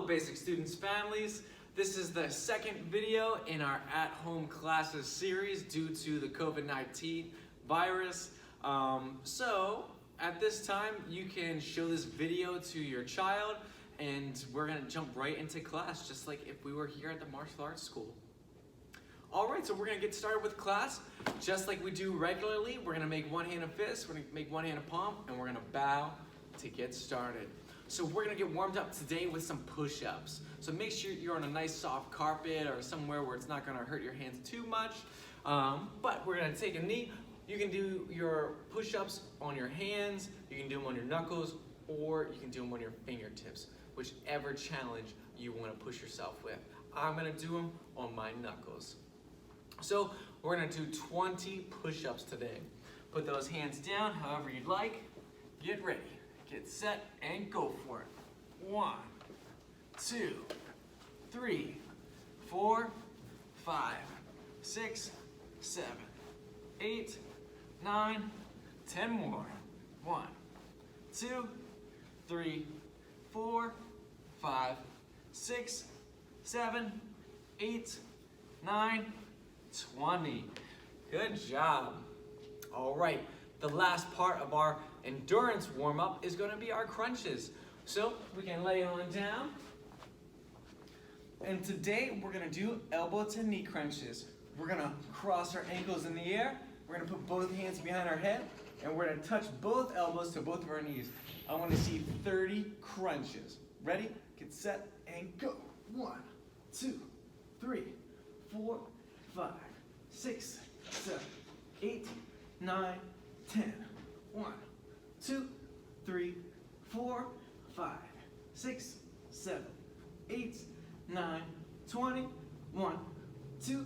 Basic Students families. This is the second video in our at-home classes series due to the COVID-19 virus. So at this time you can show this video to your child and we're gonna jump right into class just like if we were here at the martial arts school. Alright, so we're gonna get started with class just like we do regularly. We're gonna make one hand a fist, we're gonna make one hand a palm, and we're gonna bow to get started. So we're gonna get warmed up today with some push-ups. So make sure you're on a nice soft carpet or somewhere where it's not gonna hurt your hands too much. But we're gonna take a knee. You can do your push-ups on your hands, you can do them on your knuckles, or you can do them on your fingertips, whichever challenge you wanna push yourself with. I'm gonna do them on my knuckles. So we're gonna do 20 push-ups today. Put those hands down however you'd like. Get ready. Get set and go for it. 1, 2, 3, 4, 5, 6, 7, 8, 9, 10 more. 1, 2, 3, 4, 5, 6, 7, 8, 9, 20. Good job. All right. The last part of our endurance warm-up is going to be our crunches. So we can lay on down. And today we're going to do elbow to knee crunches. We're going to cross our ankles in the air. We're going to put both hands behind our head. And we're going to touch both elbows to both of our knees. I want to see 30 crunches. Ready? Get set and go. 1, 2, 3, 4, 5, 6, 7, 8, 9, 10. 1, 2, 3, 4, 5, 6, 7, 8, 9, 20. 1, 2,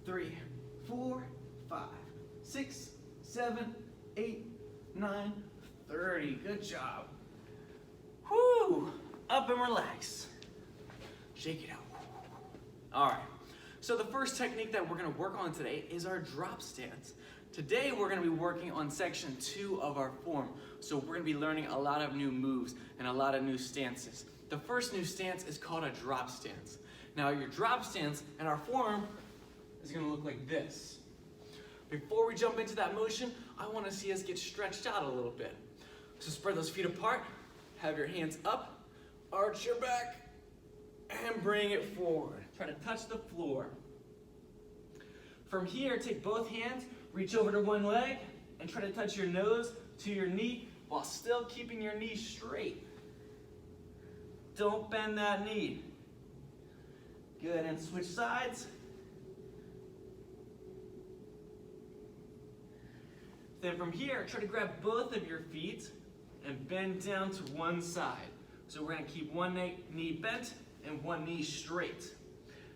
3, 4, 5, 6, 7, 8, 9, 30. Good job. Whoo! Up and relax. Shake it out. All right. So the first technique that we're going to work on today is our drop stance. Today we're going to be working on section 2 of our form. So we're going to be learning a lot of new moves and a lot of new stances. The first new stance is called a drop stance. Now your drop stance in our form is going to look like this. Before we jump into that motion, I want to see us get stretched out a little bit. So spread those feet apart, have your hands up, arch your back, and bring it forward. Try to touch the floor. From here, take both hands, reach over to one leg, and try to touch your nose to your knee while still keeping your knee straight. Don't bend that knee. Good, and switch sides. Then from here, try to grab both of your feet and bend down to one side. So we're gonna keep one knee bent and one knee straight.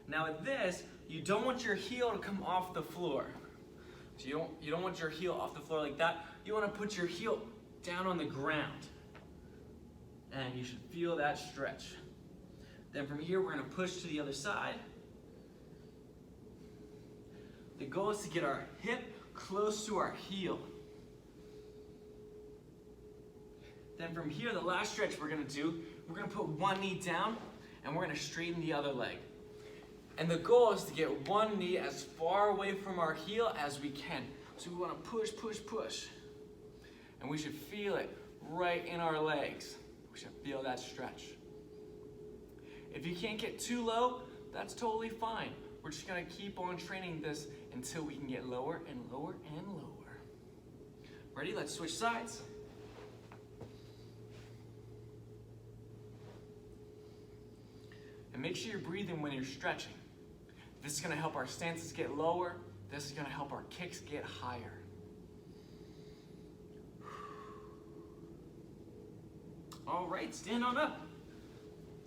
Now at this, you don't want your heel to come off the floor. So you don't want your heel off the floor like that. You want to put your heel down on the ground. And you should feel that stretch. Then from here, we're going to push to the other side. The goal is to get our hip close to our heel. Then from here, the last stretch we're going to do, we're going to put one knee down and we're going to straighten the other leg. And the goal is to get one knee as far away from our heel as we can. So we want to push, push, push. And we should feel it right in our legs. We should feel that stretch. If you can't get too low, that's totally fine. We're just going to keep on training this until we can get lower and lower and lower. Ready? Let's switch sides. And make sure you're breathing when you're stretching. This is going to help our stances get lower. This is going to help our kicks get higher. All right, stand on up.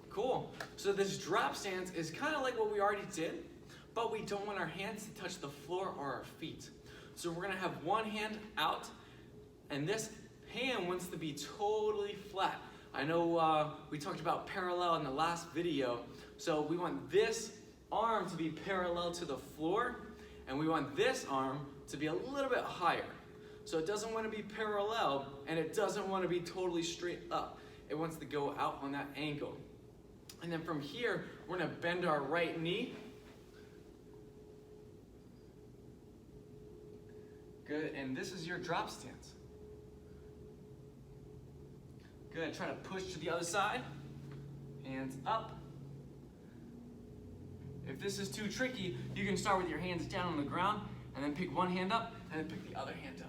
Cool. So this drop stance is kind of like what we already did, but we don't want our hands to touch the floor or our feet. So we're going to have one hand out, and this hand wants to be totally flat. I know we talked about parallel in the last video, so we want this arm to be parallel to the floor, and we want this arm to be a little bit higher. So it doesn't want to be parallel, and it doesn't want to be totally straight up. It wants to go out on that angle. And then from here, we're gonna bend our right knee. Good, and this is your drop stance. Good, try to push to the other side. Hands up. If this is too tricky, you can start with your hands down on the ground and then pick one hand up and then pick the other hand up.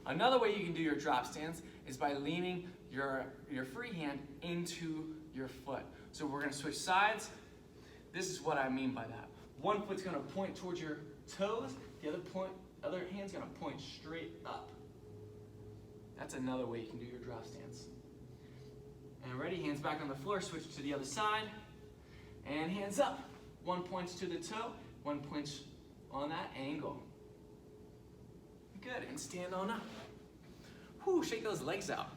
Another way you can do your drop stance is by leaning your free hand into your foot. So we're gonna switch sides. This is what I mean by that. One foot's gonna point towards your toes, the other hand's gonna point straight up. That's another way you can do your drop stance. And ready, hands back on the floor, switch to the other side, and hands up. One points to the toe, one points on that angle. Good, and stand on up. Whew, shake those legs out.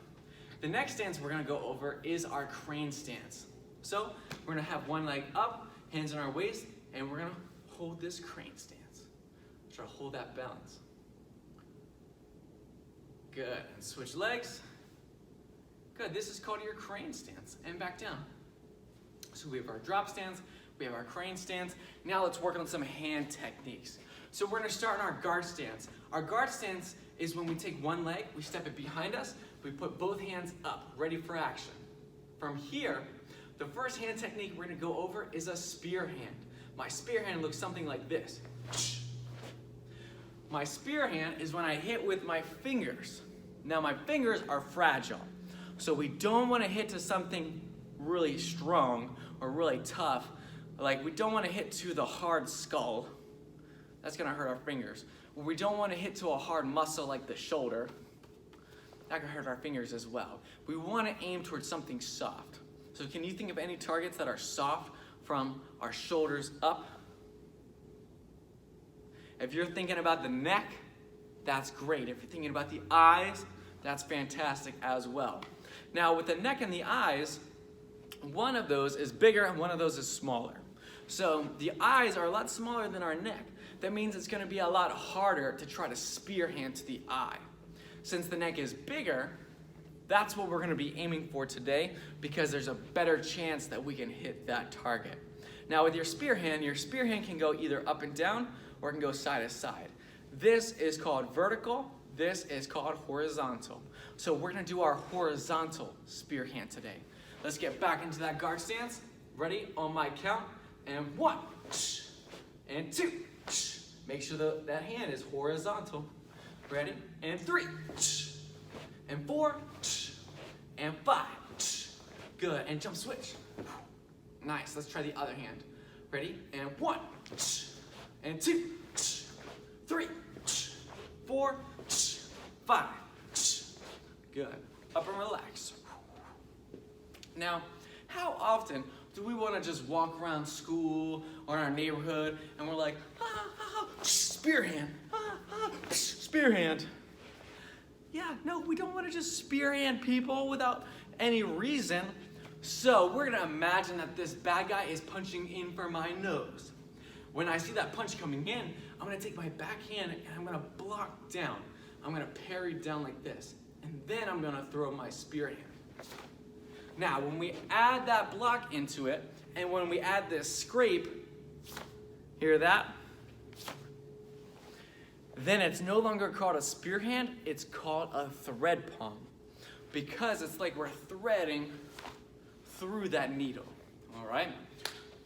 The next stance we're gonna go over is our crane stance. So we're gonna have one leg up, hands on our waist, and we're gonna hold this crane stance. Try to hold that balance. Good, and switch legs. Good, this is called your crane stance, and back down. So we have our drop stance, we have our crane stance. Now let's work on some hand techniques. So we're gonna start in our guard stance. Our guard stance is when we take one leg, we step it behind us, we put both hands up, ready for action. From here, the first hand technique we're gonna go over is a spear hand. My spear hand looks something like this. My spear hand is when I hit with my fingers. Now my fingers are fragile, so we don't want to hit to something really strong or really tough. Like we don't want to hit to the hard skull. That's gonna hurt our fingers. We don't want to hit to a hard muscle like the shoulder. That can hurt our fingers as well. We want to aim towards something soft. So can you think of any targets that are soft from our shoulders up? If you're thinking about the neck, that's great. If you're thinking about the eyes, that's fantastic as well. Now with the neck and the eyes, one of those is bigger and one of those is smaller. So the eyes are a lot smaller than our neck. That means it's gonna be a lot harder to try to spear hand to the eye. Since the neck is bigger, that's what we're gonna be aiming for today because there's a better chance that we can hit that target. Now with your spear hand can go either up and down or it can go side to side. This is called vertical, this is called horizontal. So we're gonna do our horizontal spear hand today. Let's get back into that guard stance. Ready? On my count. And 1, and 2. Make sure that hand is horizontal. Ready? And 3, and 4, and 5. Good, and jump switch. Nice, let's try the other hand. Ready? And 1, and 2, 3, 4, 5. Good, up and relax. Now, how often do we want to just walk around school or in our neighborhood and we're like, spear hand, spear hand. Yeah, no, we don't want to just spear hand people without any reason. So we're gonna imagine that this bad guy is punching in for my nose. When I see that punch coming in, I'm gonna take my back hand and I'm gonna block down. I'm gonna parry down like this. And then I'm gonna throw my spear hand. Now, when we add that block into it, and when we add this scrape, hear that? Then it's no longer called a spear hand, it's called a thread palm. Because it's like we're threading through that needle, all right?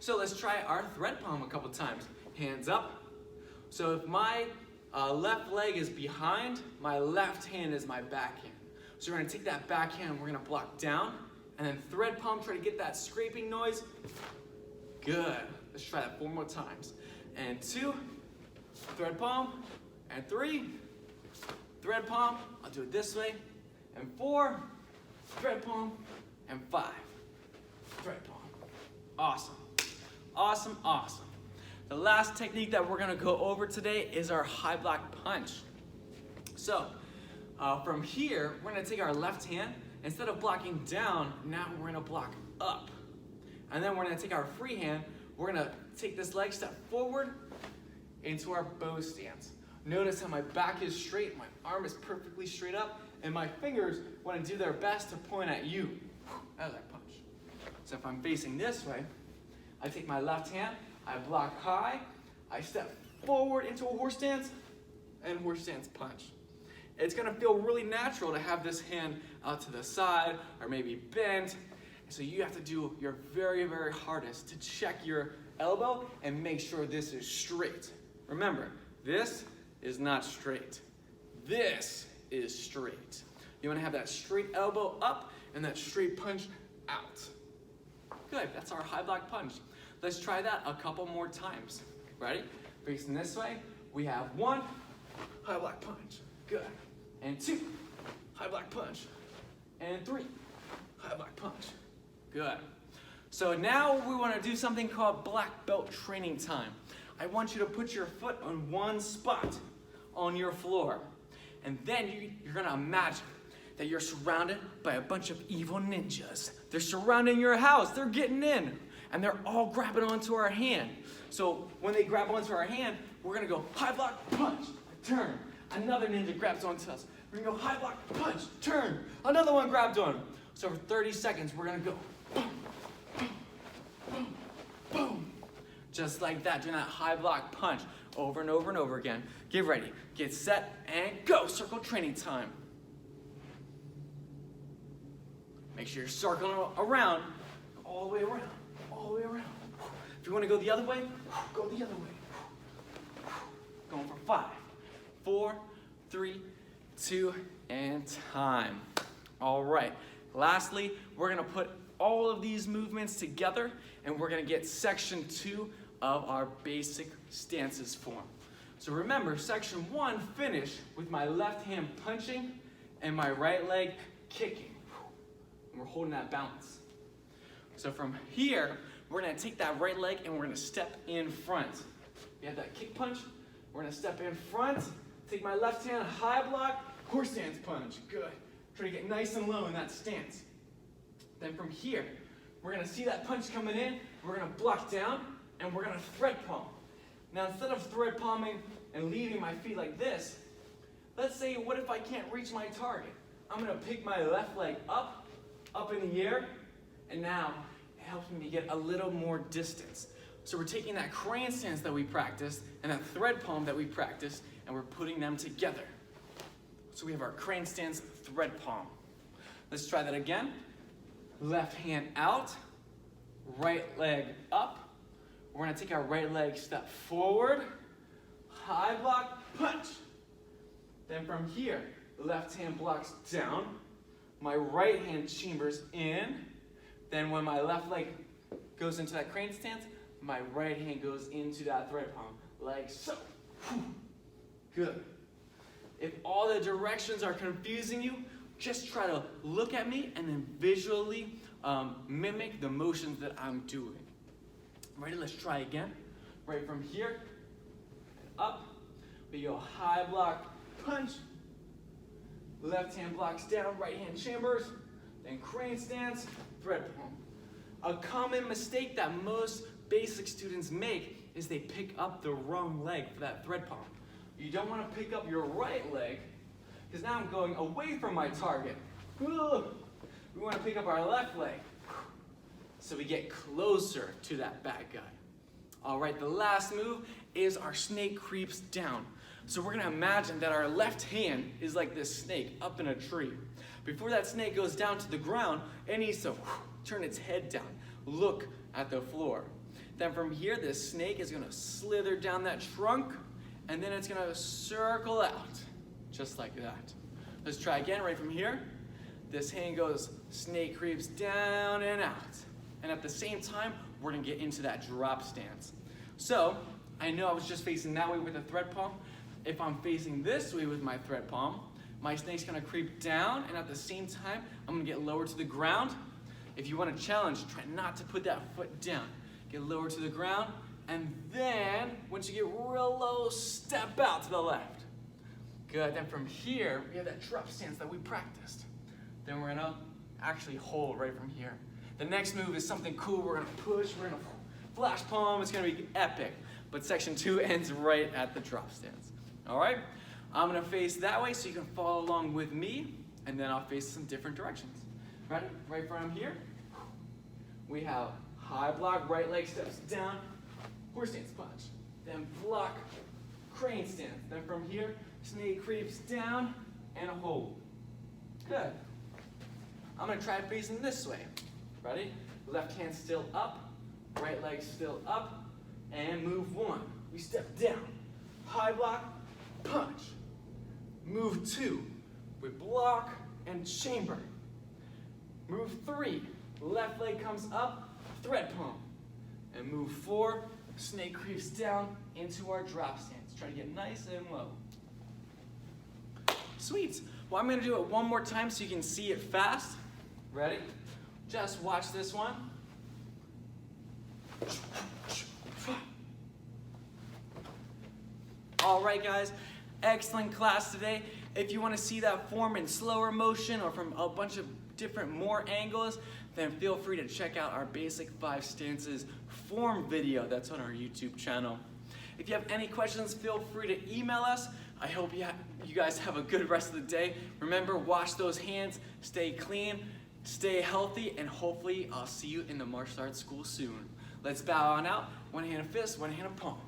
So let's try our thread palm a couple times. Hands up. So if my left leg is behind, my left hand is my back hand. So we're gonna take that back hand, we're gonna block down, and then thread palm, try to get that scraping noise. Good. Let's try that 4 more times. And 2, thread palm, and 3, thread palm. I'll do it this way. And 4, thread palm, and 5, thread palm. Awesome. Awesome, awesome. The last technique that we're gonna go over today is our high block punch. So, from here, we're gonna take our left hand, instead of blocking down, now we're gonna block up. And then we're gonna take our free hand, we're gonna take this leg, step forward into our bow stance. Notice how my back is straight, my arm is perfectly straight up, and my fingers want to do their best to point at you as I punch. So if I'm facing this way, I take my left hand, I block high, I step forward into a horse stance, and horse stance punch. It's gonna feel really natural to have this hand out to the side or maybe bent. So you have to do your very, very hardest to check your elbow and make sure this is straight. Remember, this is not straight. This is straight. You wanna have that straight elbow up and that straight punch out. Good, that's our high block punch. Let's try that a couple more times. Ready? Facing this way, we have 1, high block punch. Good. And 2, high block punch. And 3, high block punch. Good. So now we want to do something called black belt training time. I want you to put your foot on one spot on your floor. And then you're going to imagine that you're surrounded by a bunch of evil ninjas. They're surrounding your house. They're getting in. And they're all grabbing onto our hand. So when they grab onto our hand, we're going to go high block punch, turn. Another ninja grabs onto us. We're going to go high block punch, turn. Another one grabbed on. So for 30 seconds, we're going to go boom, boom, boom, boom. Just like that, doing that high block punch over and over and over again. Get ready, get set, and go. Circle training time. Make sure you're circling around, all the way around, all the way around. If you want to go the other way, go the other way. Going for 5, 4, 3, 2, and time. All right. Lastly, we're going to put all of these movements together, and we're going to get section 2 of our basic stances form. So remember, section 1 finished with my left hand punching and my right leg kicking. And we're holding that balance. So from here, we're going to take that right leg and we're going to step in front. We have that kick punch. We're going to step in front. Take my left hand, high block, horse stance punch. Good. Try to get nice and low in that stance. Then from here, we're going to see that punch coming in. We're going to block down, and we're going to thread palm. Now, instead of thread palming and leaving my feet like this, let's say, what if I can't reach my target? I'm going to pick my left leg up in the air, and now it helps me to get a little more distance. So we're taking that crane stance that we practiced and that thread palm that we practiced, and we're putting them together. So we have our crane stance, thread palm. Let's try that again. Left hand out, right leg up. We're gonna take our right leg, step forward, high block, punch. Then from here, left hand blocks down, my right hand chambers in. Then when my left leg goes into that crane stance, my right hand goes into that thread palm, like so. Good. If all the directions are confusing you, just try to look at me and then visually mimic the motions that I'm doing. Ready? Let's try again. Right from here, up. We go high block, punch. Left hand blocks down, right hand chambers. Then crane stance, thread palm. A common mistake that most basic students make is they pick up the wrong leg for that thread palm. You don't want to pick up your right leg, because now I'm going away from my target. We want to pick up our left leg, so we get closer to that bad guy. All right, the last move is our snake creeps down. So we're going to imagine that our left hand is like this snake up in a tree. Before that snake goes down to the ground, it needs to turn its head down, look at the floor. Then from here, this snake is going to slither down that trunk, and then it's going to circle out, just like that. Let's try again right from here. This hand goes, snake creeps down and out. And at the same time, we're going to get into that drop stance. So, I know I was just facing that way with the thread palm. If I'm facing this way with my thread palm, my snake's going to creep down, and at the same time, I'm going to get lower to the ground. If you want to challenge, try not to put that foot down. Get lower to the ground, and then, once you get real low, step out to the left. Good, then from here, we have that drop stance that we practiced. Then we're gonna actually hold right from here. The next move is something cool. We're gonna push, we're gonna flash palm. It's gonna be epic. But section 2 ends right at the drop stance. All right, I'm gonna face that way so you can follow along with me. and then I'll face some different directions. Ready? Right from here, we have high block, right leg steps down, horse stance punch. Then block, crane stance. Then from here, snake creeps down and hold. Good. I'm gonna try facing this way. Ready? Left hand still up, right leg still up, and move 1. We step down, high block, punch. Move 2, we block and chamber. Move 3, left leg comes up, thread pump. And move 4, snake creeps down into our drop stance. Try to get nice and low. Sweet. Well, I'm gonna do it one more time so you can see it fast. Ready? Just watch this one. All right, guys, excellent class today. If you want to see that form in slower motion or from a bunch of different more angles, then feel free to check out our basic 5 stances form video that's on our YouTube channel. If you have any questions, feel free to email us. I hope you guys have a good rest of the day. Remember, wash those hands, stay clean, stay healthy, and hopefully I'll see you in the martial arts school soon. Let's bow on out. One hand a fist, one hand a palm.